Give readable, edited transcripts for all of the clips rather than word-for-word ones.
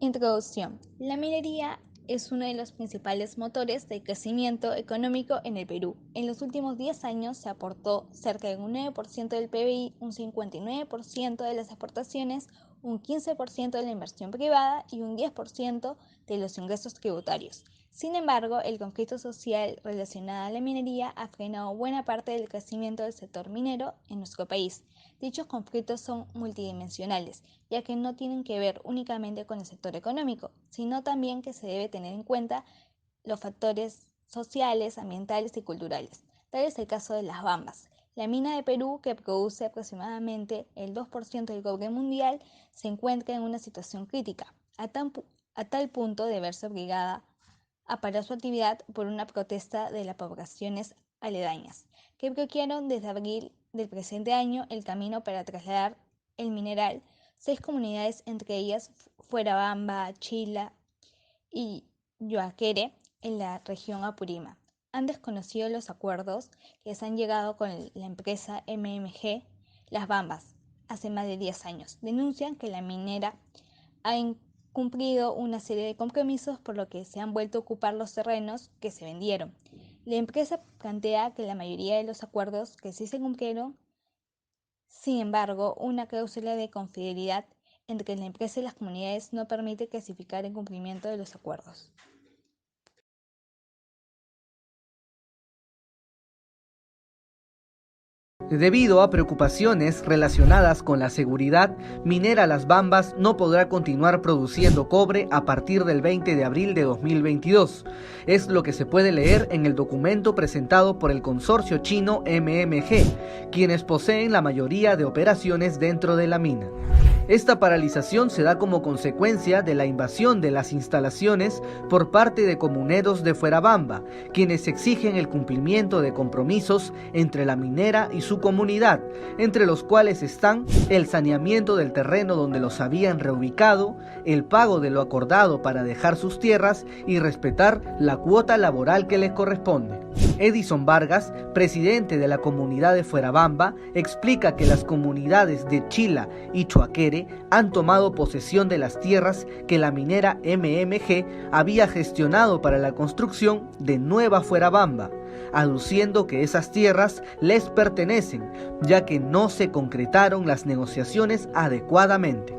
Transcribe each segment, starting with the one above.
Introducción. La minería es uno de los principales motores de crecimiento económico en el Perú. En los últimos 10 años se aportó cerca de un 9% del PBI, un 59% de las exportaciones, un 15% de la inversión privada y un 10% de los ingresos tributarios. Sin embargo, el conflicto social relacionado a la minería ha frenado buena parte del crecimiento del sector minero en nuestro país. Dichos conflictos son multidimensionales, ya que no tienen que ver únicamente con el sector económico, sino también que se debe tener en cuenta los factores sociales, ambientales y culturales. Tal es el caso de las Bambas. La mina de Perú, que produce aproximadamente el 2% del cobre mundial, se encuentra en una situación crítica, a tal punto de verse obligada a parar su actividad por una protesta de las poblaciones aledañas, que bloquearon desde abril del presente año el camino para trasladar el mineral. 6 comunidades, entre ellas Fuerabamba, Chila y Yuaquere, en la región Apurima, han desconocido los acuerdos que se han llegado con la empresa MMG Las Bambas hace más de 10 años. Denuncian que la minera ha incumplido una serie de compromisos, por lo que se han vuelto a ocupar los terrenos que se vendieron. La empresa plantea que la mayoría de los acuerdos que sí se cumplieron, sin embargo, una cláusula de confidencialidad entre la empresa y las comunidades no permite clasificar el cumplimiento de los acuerdos. Debido a preocupaciones relacionadas con la seguridad, Minera Las Bambas no podrá continuar produciendo cobre a partir del 20 de abril de 2022. Es lo que se puede leer en el documento presentado por el consorcio chino MMG, quienes poseen la mayoría de operaciones dentro de la mina. Esta paralización se da como consecuencia de la invasión de las instalaciones por parte de comuneros de Fuerabamba, quienes exigen el cumplimiento de compromisos entre la minera y su comunidad, entre los cuales están el saneamiento del terreno donde los habían reubicado, el pago de lo acordado para dejar sus tierras y respetar la cuota laboral que les corresponde. Edison Vargas, presidente de la comunidad de Fuerabamba, explica que las comunidades de Chila y Chuaquere han tomado posesión de las tierras que la minera MMG había gestionado para la construcción de Nueva Fuerabamba, aduciendo que esas tierras les pertenecen, ya que no se concretaron las negociaciones adecuadamente.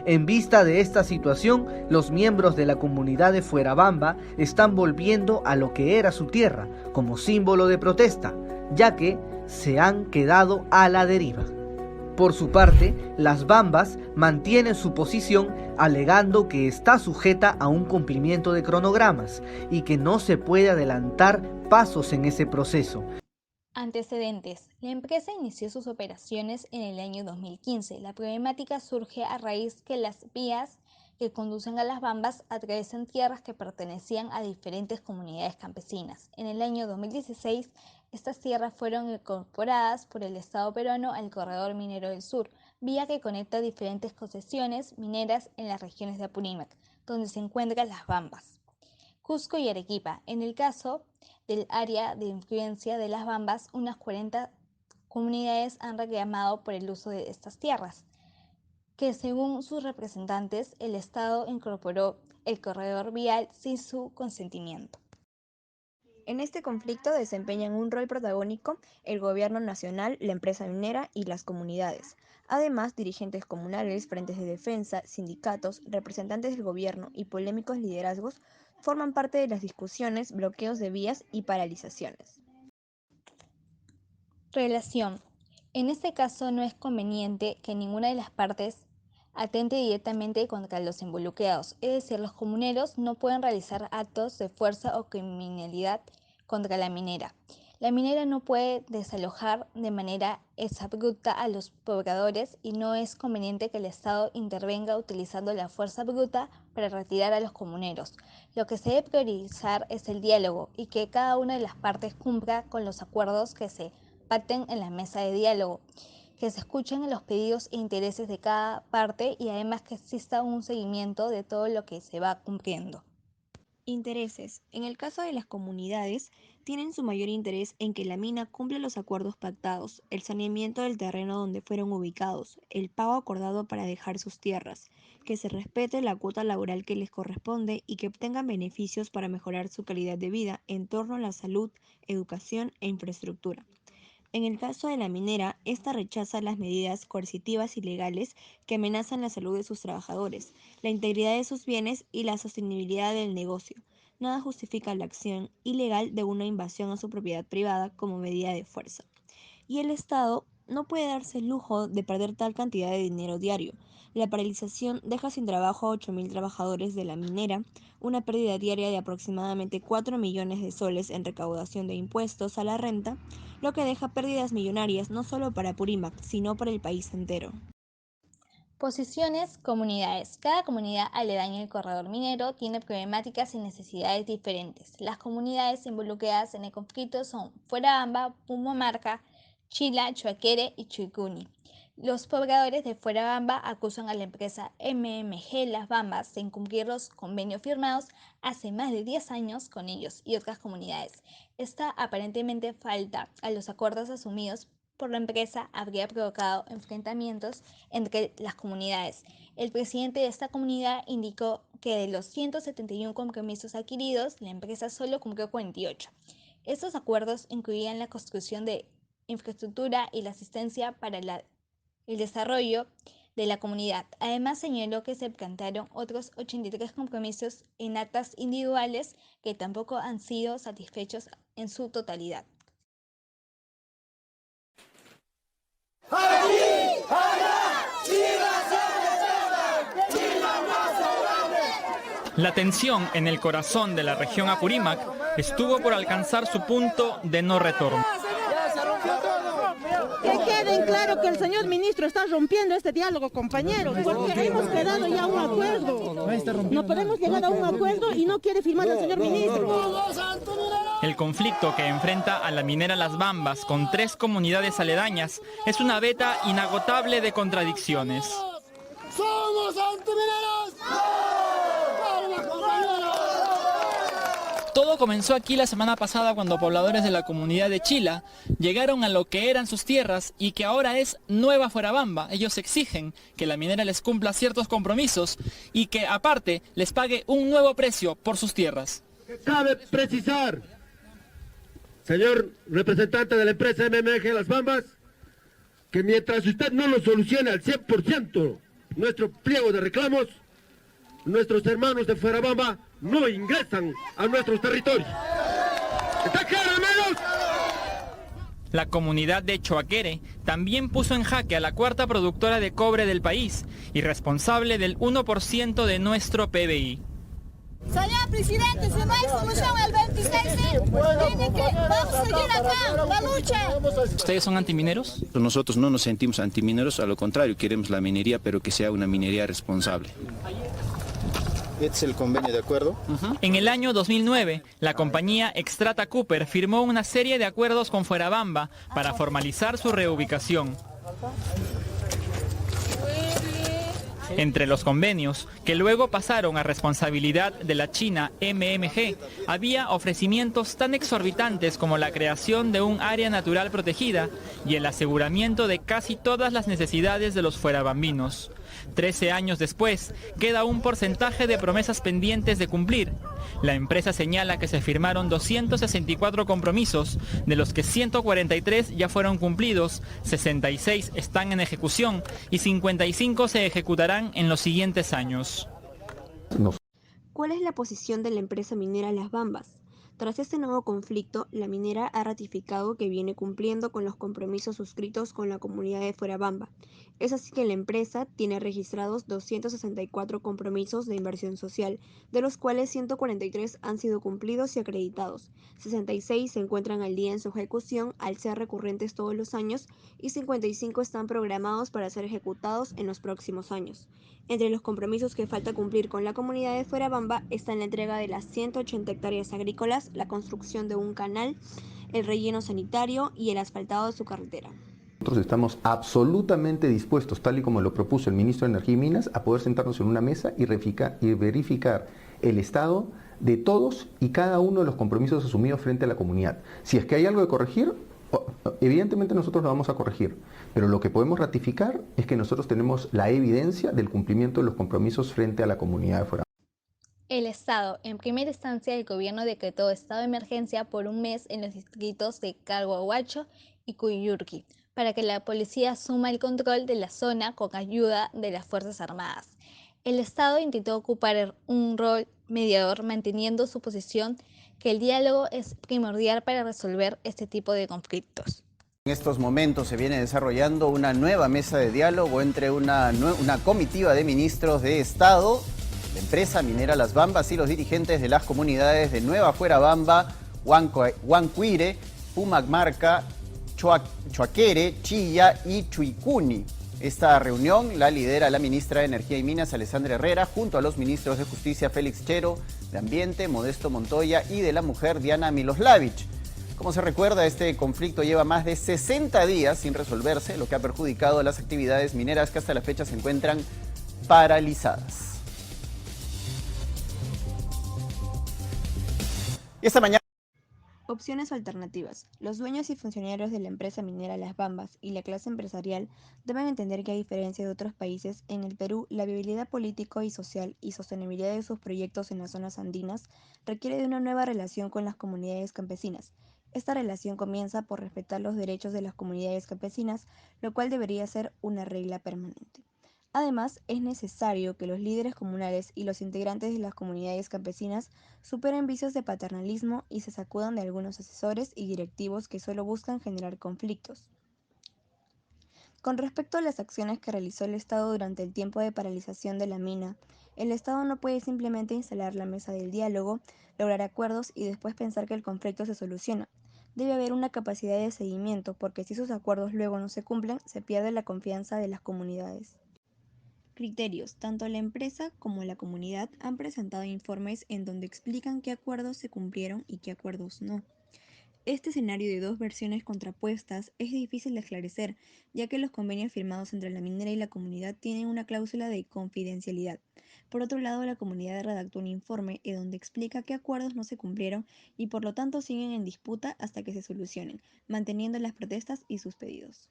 En vista de esta situación, los miembros de la comunidad de Fuerabamba están volviendo a lo que era su tierra como símbolo de protesta, ya que se han quedado a la deriva. Por su parte, Las Bambas mantienen su posición alegando que está sujeta a un cumplimiento de cronogramas y que no se puede adelantar pasos en ese proceso. Antecedentes. La empresa inició sus operaciones en el año 2015. La problemática surge a raíz que las vías que conducen a Las Bambas atraviesan tierras que pertenecían a diferentes comunidades campesinas. En el año 2016, estas tierras fueron incorporadas por el Estado peruano al Corredor Minero del Sur, vía que conecta diferentes concesiones mineras en las regiones de Apurímac, donde se encuentran Las Bambas, Cusco y Arequipa. En el caso del área de influencia de Las Bambas, unas 40 comunidades han reclamado por el uso de estas tierras, que según sus representantes, el Estado incorporó el corredor vial sin su consentimiento. En este conflicto desempeñan un rol protagónico el gobierno nacional, la empresa minera y las comunidades. Además, dirigentes comunales, frentes de defensa, sindicatos, representantes del gobierno y polémicos liderazgos forman parte de las discusiones, bloqueos de vías y paralizaciones. Relación. En este caso no es conveniente que ninguna de las partes atente directamente contra los involucrados, es decir, los comuneros no pueden realizar actos de fuerza o criminalidad contra la minera. La minera no puede desalojar de manera exabrupta a los pobladores y no es conveniente que el Estado intervenga utilizando la fuerza bruta para retirar a los comuneros. Lo que se debe priorizar es el diálogo y que cada una de las partes cumpla con los acuerdos que se pacten en la mesa de diálogo, que se escuchen los pedidos e intereses de cada parte y además que exista un seguimiento de todo lo que se va cumpliendo. Intereses. En el caso de las comunidades, tienen su mayor interés en que la mina cumpla los acuerdos pactados, el saneamiento del terreno donde fueron ubicados, el pago acordado para dejar sus tierras, que se respete la cuota laboral que les corresponde y que obtengan beneficios para mejorar su calidad de vida en torno a la salud, educación e infraestructura. En el caso de la minera, esta rechaza las medidas coercitivas y legales que amenazan la salud de sus trabajadores, la integridad de sus bienes y la sostenibilidad del negocio. Nada justifica la acción ilegal de una invasión a su propiedad privada como medida de fuerza. Y el Estado no puede darse el lujo de perder tal cantidad de dinero diario. La paralización deja sin trabajo a 8.000 trabajadores de la minera, una pérdida diaria de aproximadamente 4 millones de soles en recaudación de impuestos a la renta, lo que deja pérdidas millonarias no solo para Apurímac, sino para el país entero. Posiciones, comunidades. Cada comunidad aledaña al corredor minero tiene problemáticas y necesidades diferentes. Las comunidades involucradas en el conflicto son Fuerabamba, Pumamarca, Chila, Chuaquere y Chuicuni. Los pobladores de Fuerabamba acusan a la empresa MMG Las Bambas de incumplir los convenios firmados hace más de 10 años con ellos y otras comunidades. Esta aparentemente falta a los acuerdos asumidos por la empresa habría provocado enfrentamientos entre las comunidades. El presidente de esta comunidad indicó que de los 171 compromisos adquiridos, la empresa solo cumplió 48. Estos acuerdos incluían la construcción de infraestructura y la asistencia para el desarrollo de la comunidad. Además, señaló que se plantearon otros 83 compromisos en actas individuales que tampoco han sido satisfechos en su totalidad. La tensión en el corazón de la región Apurímac estuvo por alcanzar su punto de no retorno. Que quede claro que el señor ministro está rompiendo este diálogo, compañeros, porque hemos quedado ya a un acuerdo. No podemos llegar a un acuerdo y no quiere firmar el señor ministro. El conflicto que enfrenta a la minera Las Bambas con 3 comunidades aledañas es una veta inagotable de contradicciones. ¡Somos antimineros! Todo comenzó aquí la semana pasada cuando pobladores de la comunidad de Chila llegaron a lo que eran sus tierras y que ahora es Nueva Fuerabamba. Ellos exigen que la minera les cumpla ciertos compromisos y que aparte les pague un nuevo precio por sus tierras. Cabe precisar, señor representante de la empresa MMG Las Bambas, que mientras usted no lo solucione al 100% nuestro pliego de reclamos, nuestros hermanos de Fuerabamba no ingresan a nuestros territorios. ¿Está claro, hermanos? La comunidad de Chuaquere también puso en jaque a la 4ª productora de cobre del país y responsable del 1% de nuestro PBI. Señor presidente, si no hay solución el 26, tiene que vamos a seguir acá, la lucha. ¿Ustedes son antimineros? Nosotros no nos sentimos antimineros, a lo contrario, queremos la minería, pero que sea una minería responsable. Este es el convenio de acuerdo. En el año 2009, la compañía Extrata Cooper firmó una serie de acuerdos con Fuerabamba para formalizar su reubicación. Entre los convenios, que luego pasaron a responsabilidad de la china MMG, había ofrecimientos tan exorbitantes como la creación de un área natural protegida y el aseguramiento de casi todas las necesidades de los fuerabambinos. 13 años después, queda un porcentaje de promesas pendientes de cumplir. La empresa señala que se firmaron 264 compromisos, de los que 143 ya fueron cumplidos, 66 están en ejecución y 55 se ejecutarán en los siguientes años. ¿Cuál es la posición de la empresa minera Las Bambas? Tras este nuevo conflicto, la minera ha ratificado que viene cumpliendo con los compromisos suscritos con la comunidad de Fuerabamba. Es así que la empresa tiene registrados 264 compromisos de inversión social, de los cuales 143 han sido cumplidos y acreditados, 66 se encuentran al día en su ejecución al ser recurrentes todos los años y 55 están programados para ser ejecutados en los próximos años. Entre los compromisos que falta cumplir con la comunidad de Fuerabamba están la entrega de las 180 hectáreas agrícolas, la construcción de un canal, el relleno sanitario y el asfaltado de su carretera. Nosotros estamos absolutamente dispuestos, tal y como lo propuso el ministro de Energía y Minas, a poder sentarnos en una mesa y verificar el Estado de todos y cada uno de los compromisos asumidos frente a la comunidad. Si es que hay algo de corregir, evidentemente nosotros lo vamos a corregir, pero lo que podemos ratificar es que nosotros tenemos la evidencia del cumplimiento de los compromisos frente a la comunidad de fuera. El Estado. En primera instancia, el gobierno decretó estado de emergencia por un mes en los distritos de Calhuahuacho y Cuyurqui, para que la policía asuma el control de la zona con ayuda de las Fuerzas Armadas. El Estado intentó ocupar un rol mediador, manteniendo su posición que el diálogo es primordial para resolver este tipo de conflictos. En estos momentos se viene desarrollando una nueva mesa de diálogo entre una comitiva de ministros de Estado, la empresa minera Las Bambas y los dirigentes de las comunidades de Nueva Fuerabamba, Huancuire, Pumamarca, Choaquere, Chilla y Chuicuni. Esta reunión la lidera la ministra de Energía y Minas, Alessandra Herrera, junto a los ministros de Justicia, Félix Chero, de Ambiente, Modesto Montoya, y de la Mujer, Diana Miloslavich. Como se recuerda, este conflicto lleva más de 60 días sin resolverse, lo que ha perjudicado a las actividades mineras que hasta la fecha se encuentran paralizadas. Y esta mañana... Opciones o alternativas. Los dueños y funcionarios de la empresa minera Las Bambas y la clase empresarial deben entender que, a diferencia de otros países, en el Perú la viabilidad político y social y sostenibilidad de sus proyectos en las zonas andinas requiere de una nueva relación con las comunidades campesinas. Esta relación comienza por respetar los derechos de las comunidades campesinas, lo cual debería ser una regla permanente. Además, es necesario que los líderes comunales y los integrantes de las comunidades campesinas superen vicios de paternalismo y se sacudan de algunos asesores y directivos que solo buscan generar conflictos. Con respecto a las acciones que realizó el Estado durante el tiempo de paralización de la mina, el Estado no puede simplemente instalar la mesa del diálogo, lograr acuerdos y después pensar que el conflicto se soluciona. Debe haber una capacidad de seguimiento, porque si sus acuerdos luego no se cumplen, se pierde la confianza de las comunidades. Criterios. Tanto la empresa como la comunidad han presentado informes en donde explican qué acuerdos se cumplieron y qué acuerdos no. Este escenario de dos versiones contrapuestas es difícil de esclarecer, ya que los convenios firmados entre la minera y la comunidad tienen una cláusula de confidencialidad. Por otro lado, la comunidad redactó un informe en donde explica qué acuerdos no se cumplieron y por lo tanto siguen en disputa hasta que se solucionen, manteniendo las protestas y sus pedidos.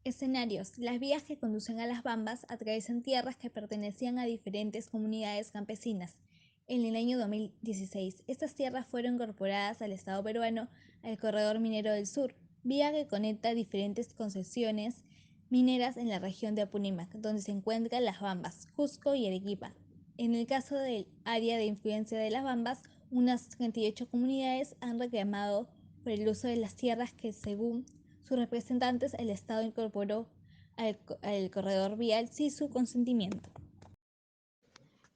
Escenarios. Las vías que conducen a Las Bambas atraviesan tierras que pertenecían a diferentes comunidades campesinas. En el año 2016, estas tierras fueron incorporadas al Estado peruano al Corredor Minero del Sur, vía que conecta diferentes concesiones mineras en la región de Apurímac, donde se encuentran Las Bambas, Cusco y Arequipa. En el caso del área de influencia de Las Bambas, unas 38 comunidades han reclamado por el uso de las tierras que, según sus representantes, el Estado incorporó al corredor vial sin su consentimiento.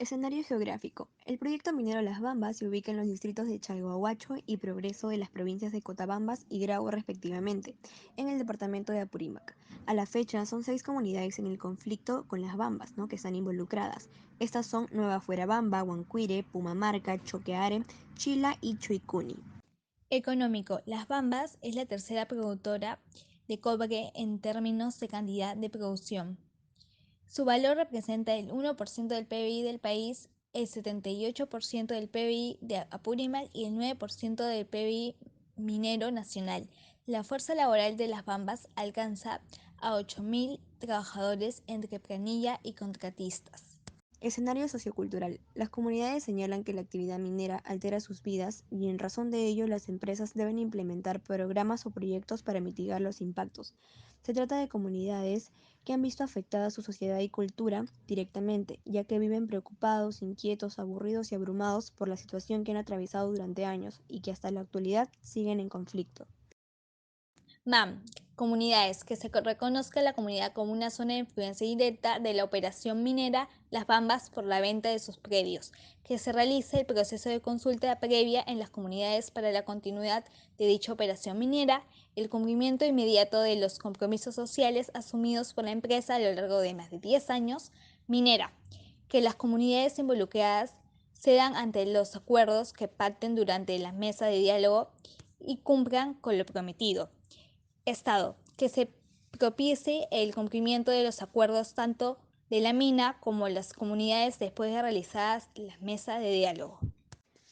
Escenario geográfico. El proyecto minero Las Bambas se ubica en los distritos de Chalhuahuacho y Progreso de las provincias de Cotabambas y Grau respectivamente, en el departamento de Apurímac. A la fecha son 6 comunidades en el conflicto con Las Bambas, que están involucradas. Estas son Nueva Fuerabamba, Huancuire, Pumamarca, Choqueare, Chila y Chuicuni. Económico. Las Bambas es la tercera productora de cobre en términos de cantidad de producción. Su valor representa el 1% del PBI del país, el 78% del PBI de Apurímac y el 9% del PBI minero nacional. La fuerza laboral de Las Bambas alcanza a 8.000 trabajadores entre planilla y contratistas. Escenario sociocultural. Las comunidades señalan que la actividad minera altera sus vidas y, en razón de ello, las empresas deben implementar programas o proyectos para mitigar los impactos. Se trata de comunidades que han visto afectada su sociedad y cultura directamente, ya que viven preocupados, inquietos, aburridos y abrumados por la situación que han atravesado durante años y que hasta la actualidad siguen en conflicto. MAM. Comunidades. Que se reconozca la comunidad como una zona de influencia directa de la operación minera Las Bambas por la venta de sus predios. Que se realice el proceso de consulta previa en las comunidades para la continuidad de dicha operación minera, el cumplimiento inmediato de los compromisos sociales asumidos por la empresa a lo largo de más de 10 años. Minera. Que las comunidades involucradas cedan ante los acuerdos que pacten durante la mesa de diálogo y cumplan con lo prometido. Estado. Que se propicie el cumplimiento de los acuerdos tanto de la mina como las comunidades después de realizadas las mesas de diálogo.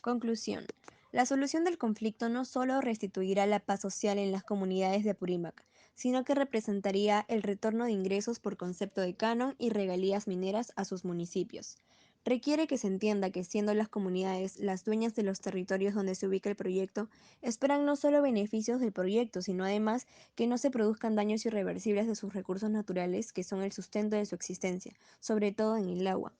Conclusión. La solución del conflicto no solo restituirá la paz social en las comunidades de Apurímac, sino que representaría el retorno de ingresos por concepto de canon y regalías mineras a sus municipios. Requiere que se entienda que siendo las comunidades las dueñas de los territorios donde se ubica el proyecto, esperan no solo beneficios del proyecto, sino además que no se produzcan daños irreversibles de sus recursos naturales que son el sustento de su existencia, sobre todo en el agua.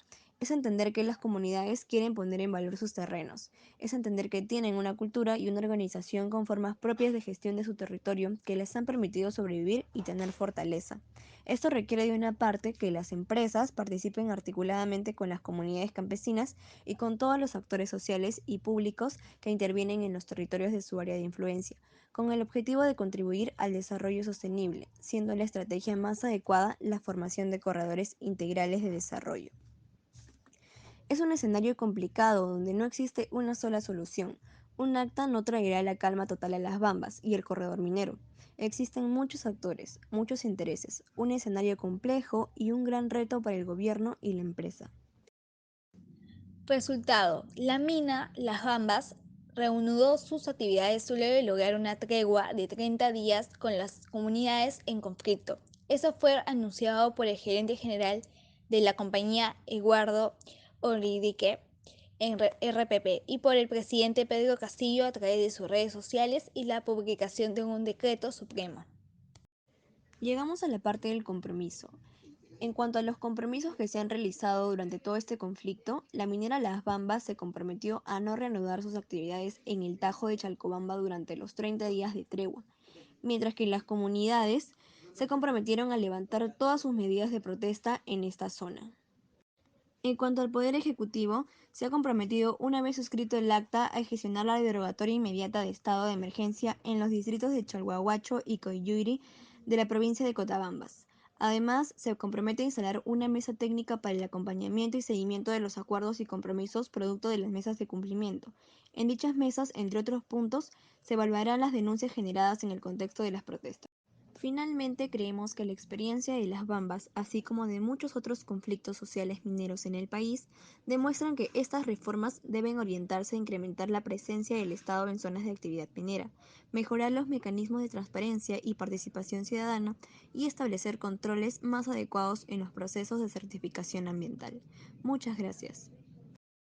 Es entender que las comunidades quieren poner en valor sus terrenos. Es entender que tienen una cultura y una organización con formas propias de gestión de su territorio que les han permitido sobrevivir y tener fortaleza. Esto requiere de una parte que las empresas participen articuladamente con las comunidades campesinas y con todos los actores sociales y públicos que intervienen en los territorios de su área de influencia, con el objetivo de contribuir al desarrollo sostenible, siendo la estrategia más adecuada la formación de corredores integrales de desarrollo. Es un escenario complicado donde no existe una sola solución. Un acta no traerá la calma total a las Bambas y el corredor minero. Existen muchos actores, muchos intereses, un escenario complejo y un gran reto para el gobierno y la empresa. Resultado, la mina Las Bambas reanudó sus actividades luego de lograr una tregua de 30 días con las comunidades en conflicto. Eso fue anunciado por el gerente general de la compañía, Eduardo Olrique, en RPP, y por el presidente Pedro Castillo a través de sus redes sociales y la publicación de un decreto supremo. Llegamos a la parte del compromiso. En cuanto a los compromisos que se han realizado durante todo este conflicto, la minera Las Bambas se comprometió a no reanudar sus actividades en el Tajo de Chalcobamba durante los 30 días de tregua, mientras que las comunidades se comprometieron a levantar todas sus medidas de protesta en esta zona. En cuanto al Poder Ejecutivo, se ha comprometido, una vez suscrito el acta, a gestionar la derogatoria inmediata de estado de emergencia en los distritos de Chalhuahuacho y Coyuiri de la provincia de Cotabambas. Además, se compromete a instalar una mesa técnica para el acompañamiento y seguimiento de los acuerdos y compromisos producto de las mesas de cumplimiento. En dichas mesas, entre otros puntos, se evaluarán las denuncias generadas en el contexto de las protestas. Finalmente, creemos que la experiencia de Las Bambas, así como de muchos otros conflictos sociales mineros en el país, demuestran que estas reformas deben orientarse a incrementar la presencia del Estado en zonas de actividad minera, mejorar los mecanismos de transparencia y participación ciudadana y establecer controles más adecuados en los procesos de certificación ambiental. Muchas gracias.